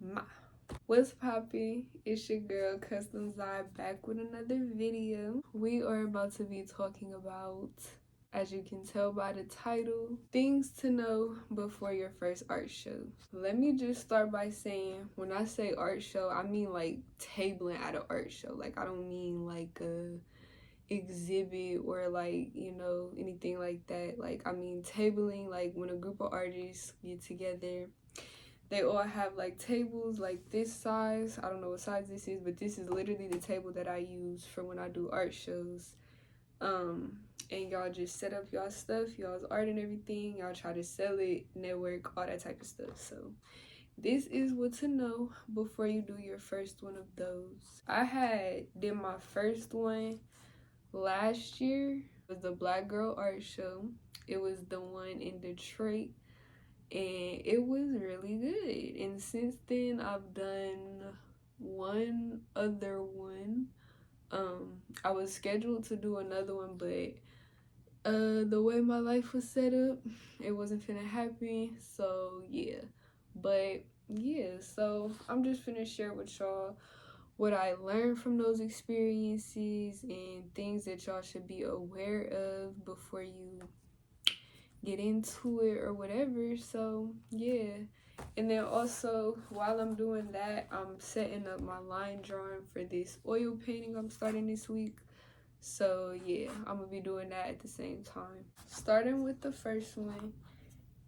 Ma. What's poppin'? It's your girl Custom Vibe back with another video. We are about to be talking about, as you can tell by the title, things to know before your first art show. Let me just start by saying, when I say art show, I mean like tabling at an art show. Like, I don't mean like a exhibit or like, anything like that. Like, I mean tabling, like when a group of artists get together, they all have like tables like this size. I don't know what size this is, but this is literally the table that I use for when I do art shows. And y'all just set up y'all stuff, y'all's art and everything. Y'all try to sell it, network, all that type of stuff. So this is what to know before you do your first one of those. I did my first one last year. It was the Black Girl Art Show. It was the one in Detroit, and it was really good. And since then I've done one other one. I was scheduled to do another one, but the way my life was set up, it wasn't finna happen. So yeah, but yeah, so I'm just finna share with y'all what I learned from those experiences and things that y'all should be aware of before you get into it or whatever. So yeah, and then also while I'm doing that, I'm setting up my line drawing for this oil painting I'm starting this week. So yeah, I'm gonna be doing that at the same time. Starting with the first one,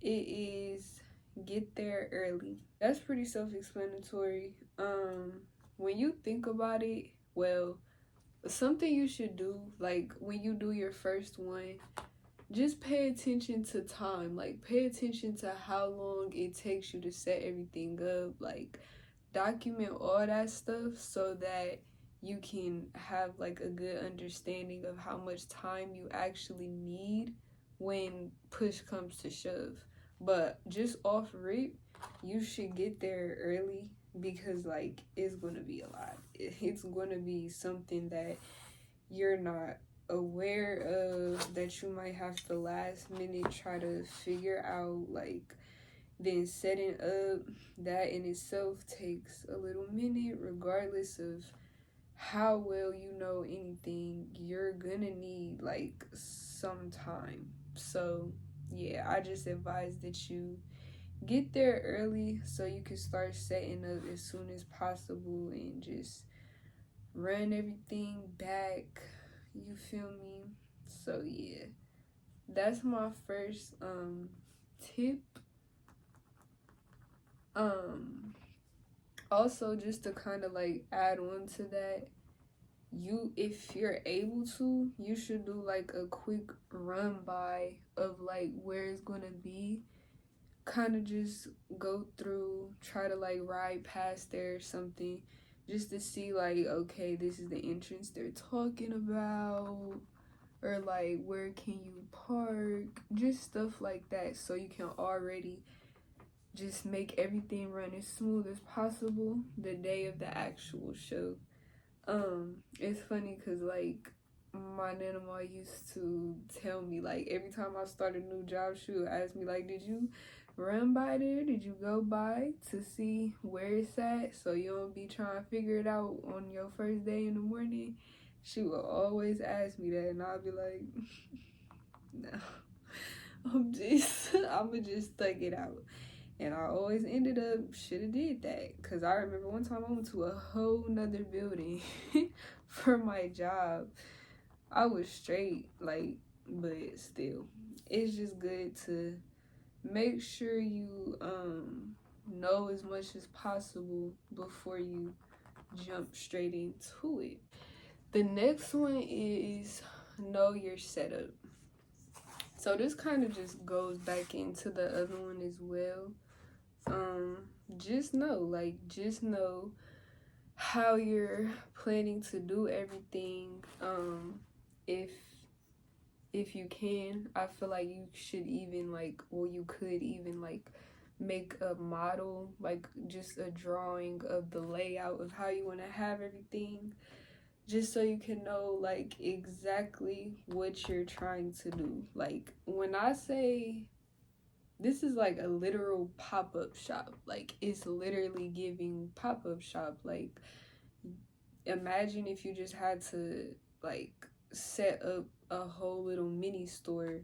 it is get there early. That's pretty self-explanatory. When you think about it, well, something you should do, like when you do your first one, just pay attention to time. Like, pay attention to how long it takes you to set everything up. Like, document all that stuff so that you can have like a good understanding of how much time you actually need when push comes to shove. But just off rip, you should get there early, because like it's gonna be a lot. It's gonna be something that you're not aware of, that you might have to last minute try to figure out. Like, then setting up that in itself takes a little minute. Regardless of how well you know anything, you're gonna need like some time. So yeah, I just advise that you get there early so you can start setting up as soon as possible and just run everything back. You feel me? So yeah, that's my first tip. Also, just to kind of like add on to that, if you're able to, you should do like a quick run by of like where it's gonna be. Kind of just go through, try to like ride past there or something, just to see like, okay, this is the entrance they're talking about, or like where can you park, just stuff like that, so you can already just make everything run as smooth as possible the day of the actual show. It's funny because like my nana used to tell me, like, every time I start a new job, she would ask me like, did you run by there, did you go by to see where it's at, so you don't be trying to figure it out on your first day in the morning. She would always ask me that, and I'd be like, no, I'ma just thug it out. And I always ended up should have did that, because I remember one time I went to a whole nother building for my job. I was straight, like, but still, it's just good to make sure you know as much as possible before you jump straight into it. The next one is know your setup. So this kind of just goes back into the other one as well. Just know how you're planning to do everything. If you can, I feel like you should even you could even like make a model, like just a drawing of the layout of how you want to have everything, just so you can know like exactly what you're trying to do. Like, when I say this is like a literal pop-up shop. Like, it's literally giving pop-up shop. Like, imagine if you just had to like set up a whole little mini store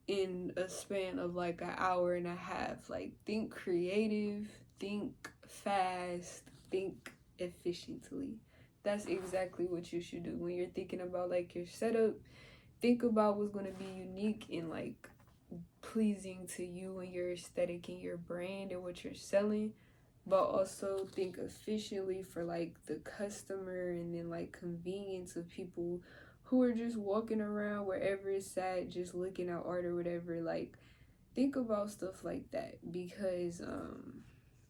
in a span of like an hour and a half. Like, think creative, think fast, think efficiently. That's exactly what you should do when you're thinking about like your setup. Think about what's going to be unique and like pleasing to you and your aesthetic and your brand and what you're selling, but also think efficiently for like the customer, and then like convenience of people who are just walking around wherever it's at, just looking at art or whatever. Like, think about stuff like that, because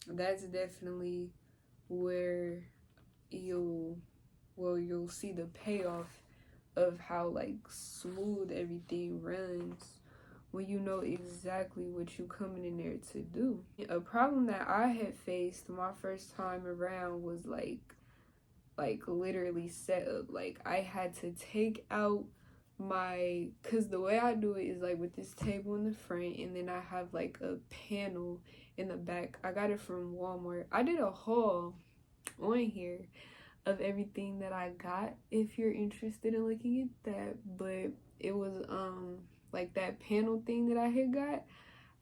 that's definitely where you'll see the payoff of how like smooth everything runs when you know exactly what you coming in there to do. A problem that I had faced my first time around was like literally set up. Like, I had to take out cause the way I do it is like with this table in the front, and then I have like a panel in the back. I got it from Walmart. I did a haul on here of everything that I got if you're interested in looking at that, but it was like that panel thing that I had got,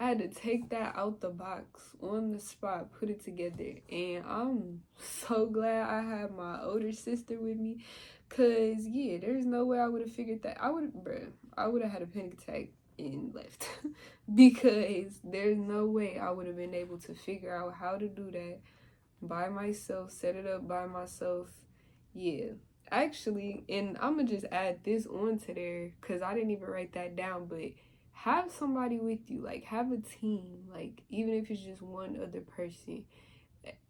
I had to take that out the box on the spot, put it together, and I'm so glad I had my older sister with me, cause yeah, there's no way I would have figured that. I would have had a panic attack and left because there's no way I would have been able to figure out how to do that by myself, set it up by myself. Yeah. Actually, and I'm gonna just add this on to there because I didn't even write that down, but have somebody with you, like have a team, like even if it's just one other person.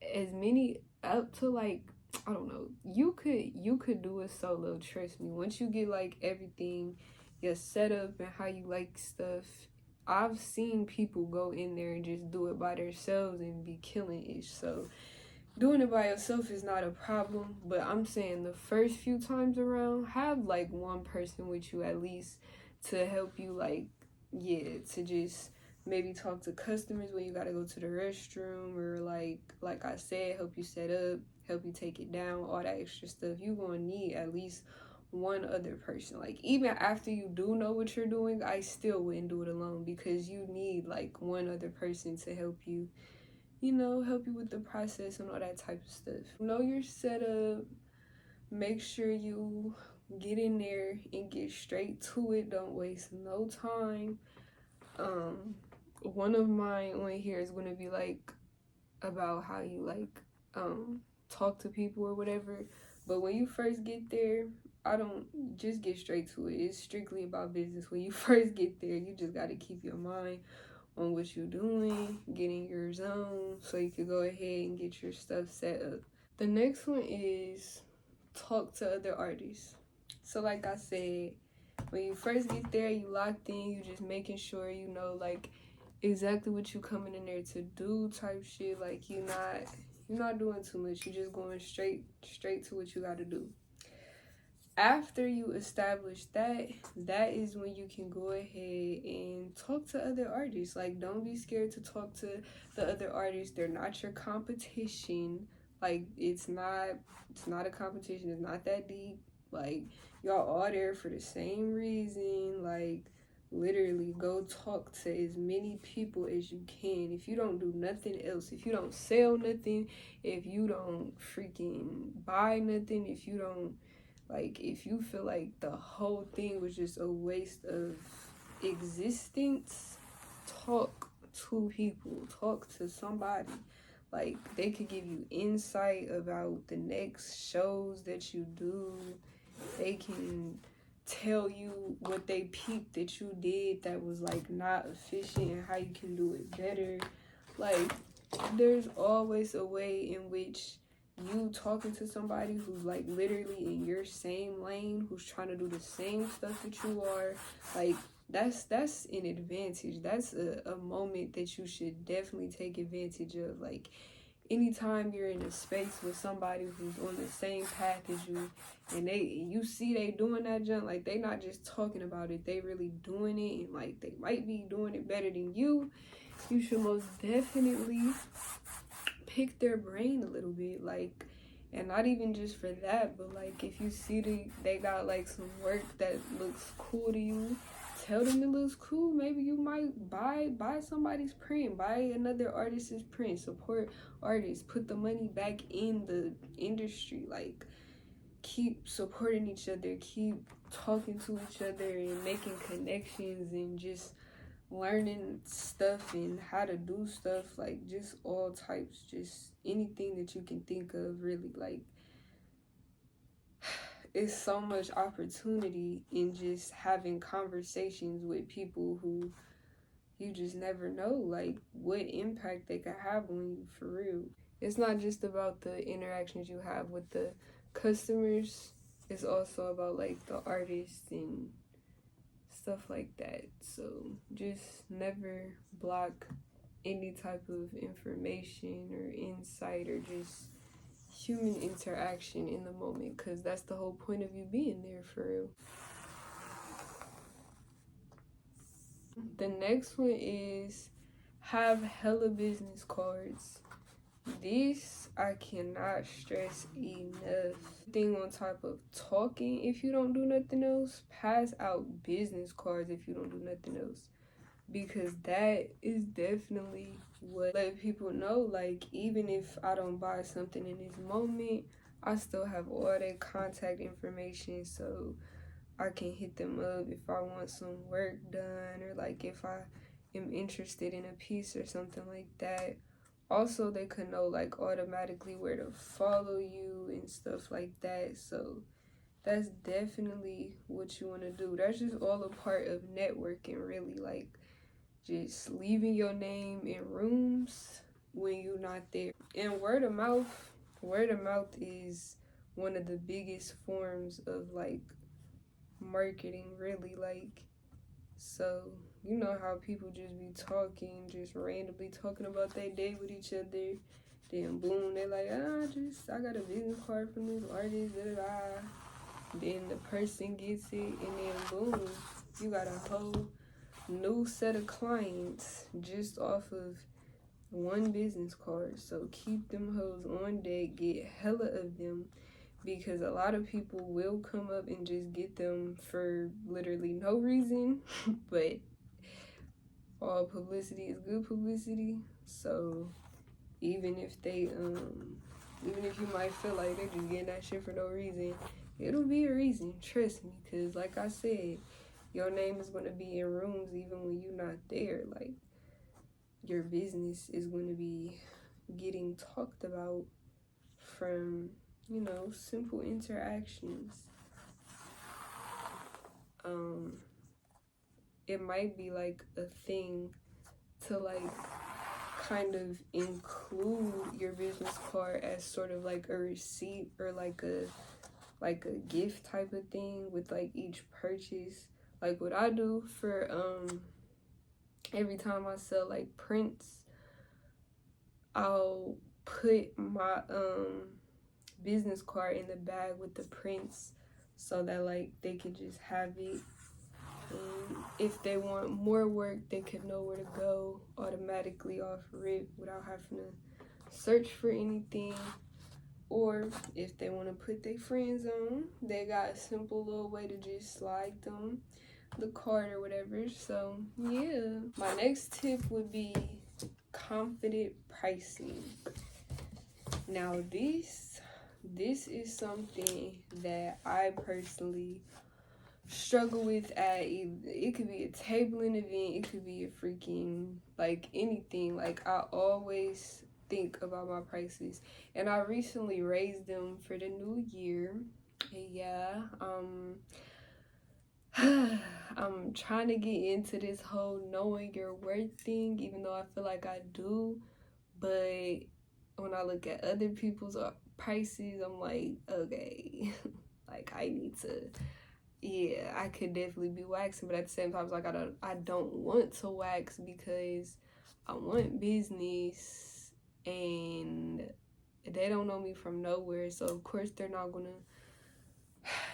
As many up to like, I don't know, you could do it solo, trust me. Once you get like everything, your setup and how you like stuff, I've seen people go in there and just do it by themselves and be killing it. So doing it by yourself is not a problem, but I'm saying the first few times around, have like one person with you at least to help you, like, yeah, to just maybe talk to customers when you gotta go to the restroom, or like I said, help you set up, help you take it down, all that extra stuff. You gonna need at least one other person. Like, even after you do know what you're doing, I still wouldn't do it alone, because you need like one other person to help you, help you with the process and all that type of stuff. Know your setup. Make sure you get in there and get straight to it. Don't waste no time. One of mine on here is going to be like about how you like talk to people or whatever. But when you first get there, I don't just get straight to it. It's strictly about business. When you first get there, you just got to keep your mind on what you're doing, get in your zone so you can go ahead and get your stuff set up. The next one is talk to other artists. So like I said, when you first get there, you locked in, you just making sure you know like exactly what you coming in there to do type shit. Like, you're not doing too much. You're just going straight to what you got to do. After you establish that is when you can go ahead and talk to other artists. Like, don't be scared to talk to the other artists. They're not your competition. Like, it's not a competition. It's not that deep. Like, y'all all there for the same reason. Like, literally go talk to as many people as you can. If you don't do nothing else, if you don't sell nothing, if you don't freaking buy nothing, if you don't, like, if you feel like the whole thing was just a waste of existence, talk to people, talk to somebody. Like, they could give you insight about the next shows that you do. They can tell you what they peeped that you did that was like not efficient and how you can do it better. Like, there's always a way in which you talking to somebody who's like literally in your same lane, who's trying to do the same stuff that you are, like, that's an advantage. That's a moment that you should definitely take advantage of. Like, anytime you're in a space with somebody who's on the same path as you, and you see they doing that junk, like they not just talking about it, they really doing it, and like they might be doing it better than you should most definitely pick their brain a little bit. Like, and not even just for that, but like if you see they got like some work that looks cool to you, tell them it looks cool. Maybe you might buy somebody's print, buy another artist's print, support artists, put the money back in the industry. Like, keep supporting each other, keep talking to each other and making connections and just learning stuff and how to do stuff, like just all types, just anything that you can think of, really. Like, it's so much opportunity in just having conversations with people who you just never know, like, what impact they could have on you, for real. It's not just about the interactions you have with the customers, it's also about like the artists and stuff like that. So just never block any type of information or insight or just human interaction in the moment, because that's the whole point of you being there, for real. The next one is have hella business cards. This I cannot stress enough. Thing on top of talking, if you don't do nothing else, pass out business cards if you don't do nothing else. Because that is definitely what let people know, like, even if I don't buy something in this moment, I still have all their contact information, so I can hit them up if I want some work done, or like if I am interested in a piece or something like that. Also, they could know like automatically where to follow you and stuff like that. So that's definitely what you want to do. That's just all a part of networking, really. Like, just leaving your name in rooms when you're not there. And word of mouth is one of the biggest forms of like marketing, really. Like, so you know how people just be talking, just randomly talking about their day with each other, then boom, they're like, I got a business card from this artist, da da da. Then the person gets it, and then boom, you got a whole new set of clients just off of one business card. So keep them hoes on deck, get hella of them, because a lot of people will come up and just get them for literally no reason. But all publicity is good publicity. So even if you might feel like they're just getting that shit for no reason, it'll be a reason, trust me. Because like I said, your name is going to be in rooms even when you're not there. Like, your business is going to be getting talked about from, simple interactions. It might be like a thing to like kind of include your business card as sort of like a receipt or like a gift type of thing with like each purchase. Like what I do for every time I sell like prints, I'll put my business card in the bag with the prints so that like they can just have it. And if they want more work, they can know where to go automatically off rip without having to search for anything. Or if they want to put their friends on, they got a simple little way to just slide them the card or whatever. So yeah, my next tip would be confident pricing. Now this is something that I personally struggle with at it could be a tabling event, it could be a freaking like anything. Like, I always think about my prices, and I recently raised them for the new year. Yeah, I'm trying to get into this whole knowing your worth thing, even though I feel like I do. But when I look at other people's prices, I'm like, okay, like I need to, yeah, I could definitely be waxing, but at the same time, it's like I don't want to wax because I want business, and they don't know me from nowhere, so of course they're not gonna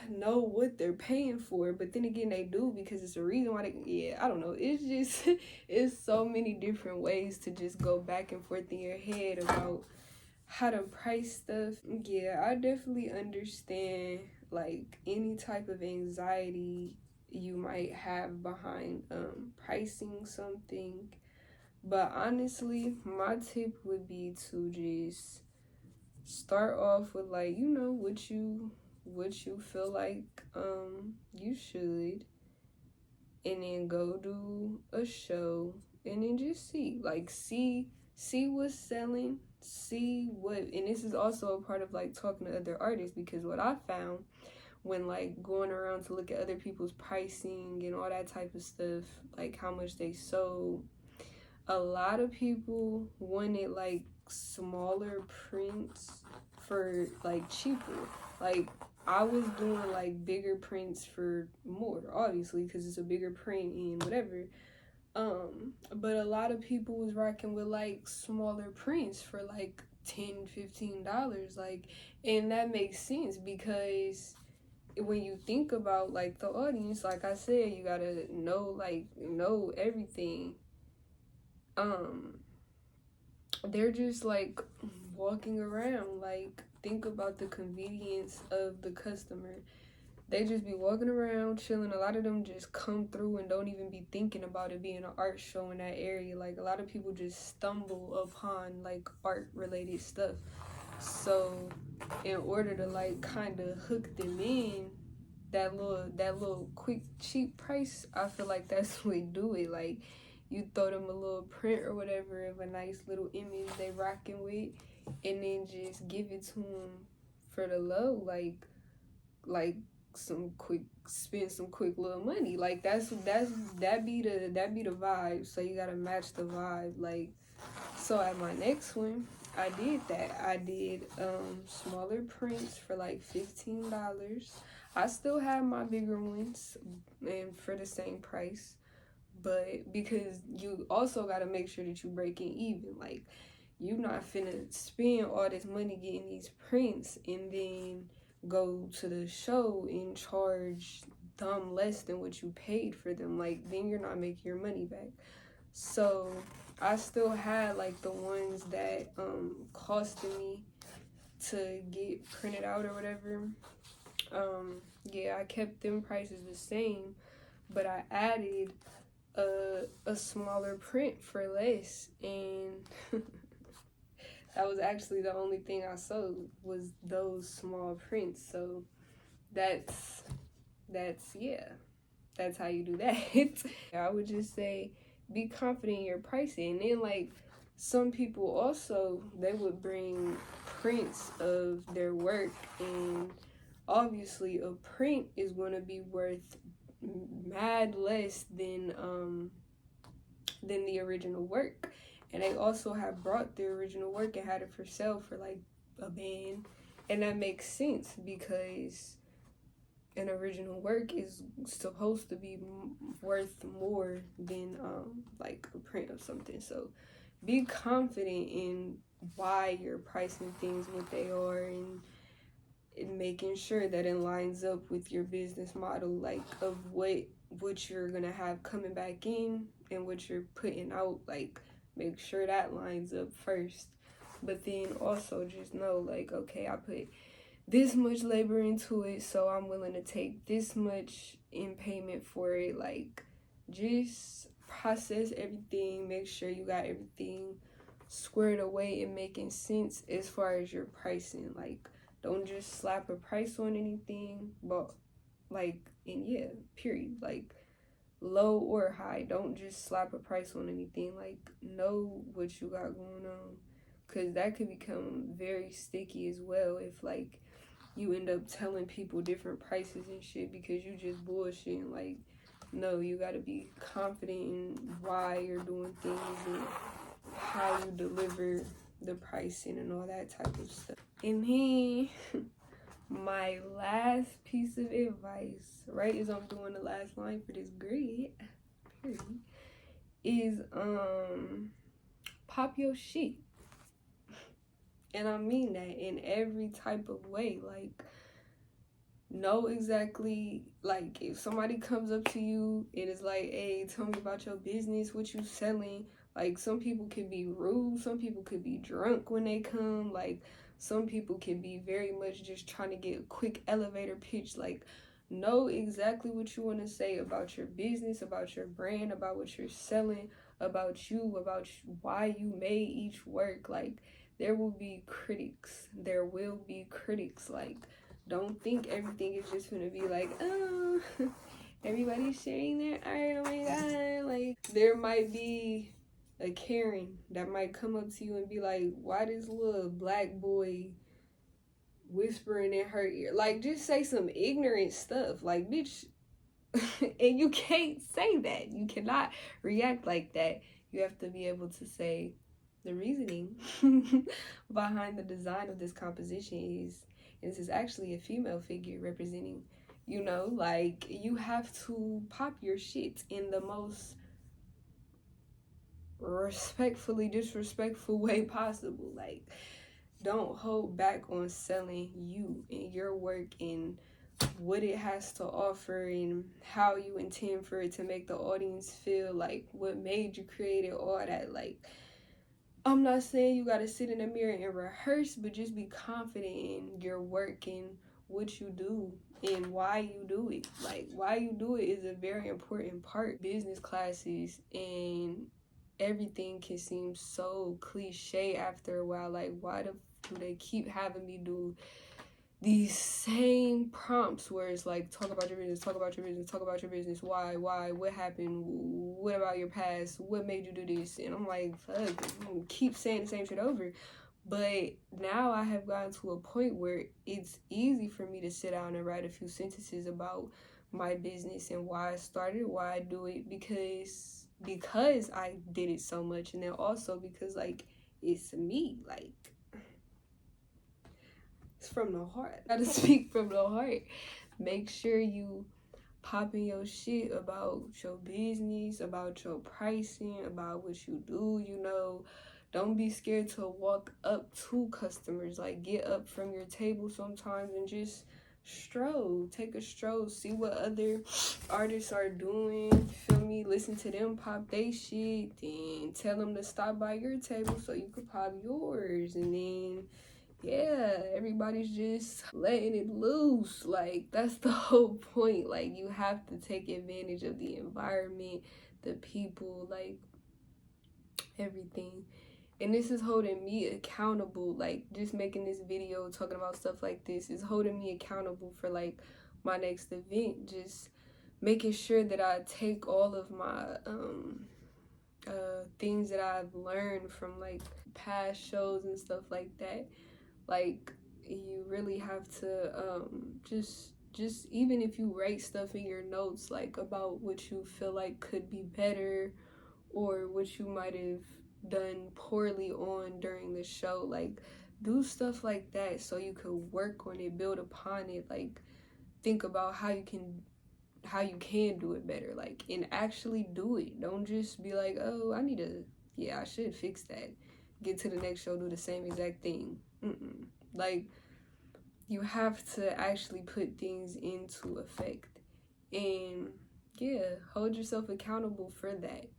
know what they're paying for. But then again, they do, because it's a reason why I don't know, it's just it's so many different ways to just go back and forth in your head about how to price stuff. Yeah, I definitely understand like any type of anxiety you might have behind pricing something. But honestly, my tip would be to just start off with, like, you know, what you feel like you should, and then go do a show, and then just see what's selling, see what. And this is also a part of like talking to other artists, because what I found when like going around to look at other people's pricing and all that type of stuff, like how much they sold, a lot of people wanted like smaller prints for like cheaper. Like I was doing like bigger prints for more, obviously, because it's a bigger print and whatever. But a lot of people was rocking with like smaller prints for like $10-15, like, and that makes sense, because when you think about like the audience, like I said, you gotta know everything. They're just like walking around, like, think about the convenience of the customer. They just be walking around chilling. A lot of them just come through and don't even be thinking about it being an art show in that area. Like a lot of people just stumble upon like art related stuff. So in order to like kind of hook them in, that little quick cheap price, I feel like that's the way to do it. Like you throw them a little print or whatever of a nice little image they rocking with, and then just give it to them for the low, like spend some quick little money. Like that be the vibe. So you gotta match the vibe. Like, so at my next one, I did that. I did smaller prints for like $15. I still have my bigger ones and for the same price. But because you also gotta make sure that you breaking even. Like you not finna spend all this money getting these prints and then go to the show and charge dumb less than what you paid for them. Like then you're not making your money back. So I still had like the ones that costed me to get printed out or whatever. Yeah, I kept them prices the same, but I added a smaller print for less, and that was actually the only thing I sold was those small prints. So that's yeah, that's how you do that. I would just say be confident in your pricing. And then like some people also, they would bring prints of their work, and obviously a print is going to be worth mad less than the original work. And they also have brought the original work and had it for sale for like a band, and that makes sense because an original work is supposed to be worth more than like a print of something. So be confident in why you're pricing things what they are, and making sure that it lines up with your business model, like of what you're gonna have coming back in and what you're putting out. Like make sure that lines up first, but then also just know like, okay, I put this much labor into it, so I'm willing to take this much in payment for it. Like just process everything, make sure you got everything squared away and making sense as far as your pricing. Like don't just slap a price on anything, but like, and yeah, period. Like low or high, don't just slap a price on anything. Like know what you got going on, because that could become very sticky as well if like you end up telling people different prices and shit because you just bullshitting. Like no, you got to be confident in why you're doing things and how you deliver the pricing and all that type of stuff. And then my last piece of advice, right as I'm doing the last line for this grid, is pop your shit. And I mean that in every type of way. Like, know exactly, like, if somebody comes up to you and is like, hey, tell me about your business, what you selling. Like, some people could be rude, some people could be drunk when they come, like, some people can be very much just trying to get a quick elevator pitch. Like, know exactly what you want to say about your business, about your brand, about what you're selling, about you, about why you made each work. Like, there will be critics, like, don't think everything is just gonna be like, oh, everybody's sharing their art, oh my god. Like, there might be a Karen that might come up to you and be like, why this little black boy whispering in her ear? Like, just say some ignorant stuff. Like, bitch, and you can't say that. You cannot react like that. You have to be able to say, the reasoning behind the design of this composition is, and this is actually a female figure representing, you know, like, you have to pop your shit in the most respectfully disrespectful way possible. Like, don't hold back on selling you and your work and what it has to offer and how you intend for it to make the audience feel, like what made you create it, all that. Like, I'm not saying you gotta sit in the mirror and rehearse, but just be confident in your work and what you do and why you do it. Like, why you do it is a very important part. Business classes and everything can seem so cliche after a while. Like, why do they keep having me do these same prompts where it's like, talk about your business, talk about your business, talk about your business, why, what happened, what about your past, what made you do this? And I'm like, fuck, keep saying the same shit over. But now I have gotten to a point where it's easy for me to sit down and write a few sentences about my business and why I started, why I do it, because I did it so much, and then also because, like, it's me. Like, from the heart. I gotta speak from the heart. Make sure you popping your shit about your business, about your pricing, about what you do, you know. Don't be scared to walk up to customers. Like, get up from your table sometimes and just stroll. Take a stroll. See what other artists are doing. Feel me? Listen to them pop they shit. And tell them to stop by your table so you could pop yours. And then, yeah, everybody's just letting it loose. Like, that's the whole point. Like, you have to take advantage of the environment, the people, like, everything. And this is holding me accountable. Like, just making this video talking about stuff like this is holding me accountable for, like, my next event. Just making sure that I take all of my things that I've learned from, like, past shows and stuff like that. Like, you really have to just even if you write stuff in your notes, like, about what you feel like could be better or what you might have done poorly on during the show, like, do stuff like that so you could work on it, build upon it. Like, think about how you can do it better, like, and actually do it. Don't just be like, oh, I should fix that, get to the next show, do the same exact thing. Like, you have to actually put things into effect, and yeah, hold yourself accountable for that.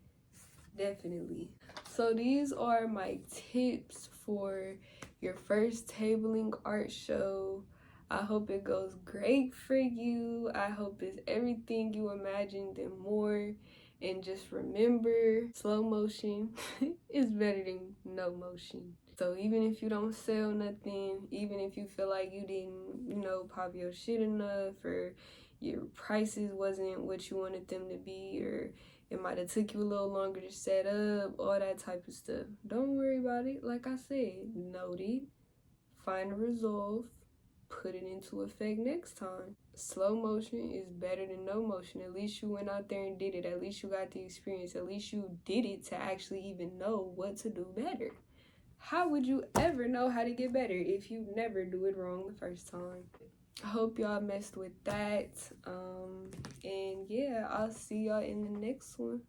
Definitely. So these are my tips for your first tabling art show. I hope it goes great for you. I hope it's everything you imagined and more. And just remember, slow motion is better than no motion. So even if you don't sell nothing, even if you feel like you didn't, pop your shit enough, or your prices wasn't what you wanted them to be, or it might have took you a little longer to set up, all that type of stuff, don't worry about it. Like I said, note it, find a resolve, put it into effect next time. Slow motion is better than no motion. At least you went out there and did it. At least you got the experience. At least you did it to actually even know what to do better. How would you ever know how to get better if you never do it wrong the first time? I hope y'all messed with that. And yeah, I'll see y'all in the next one.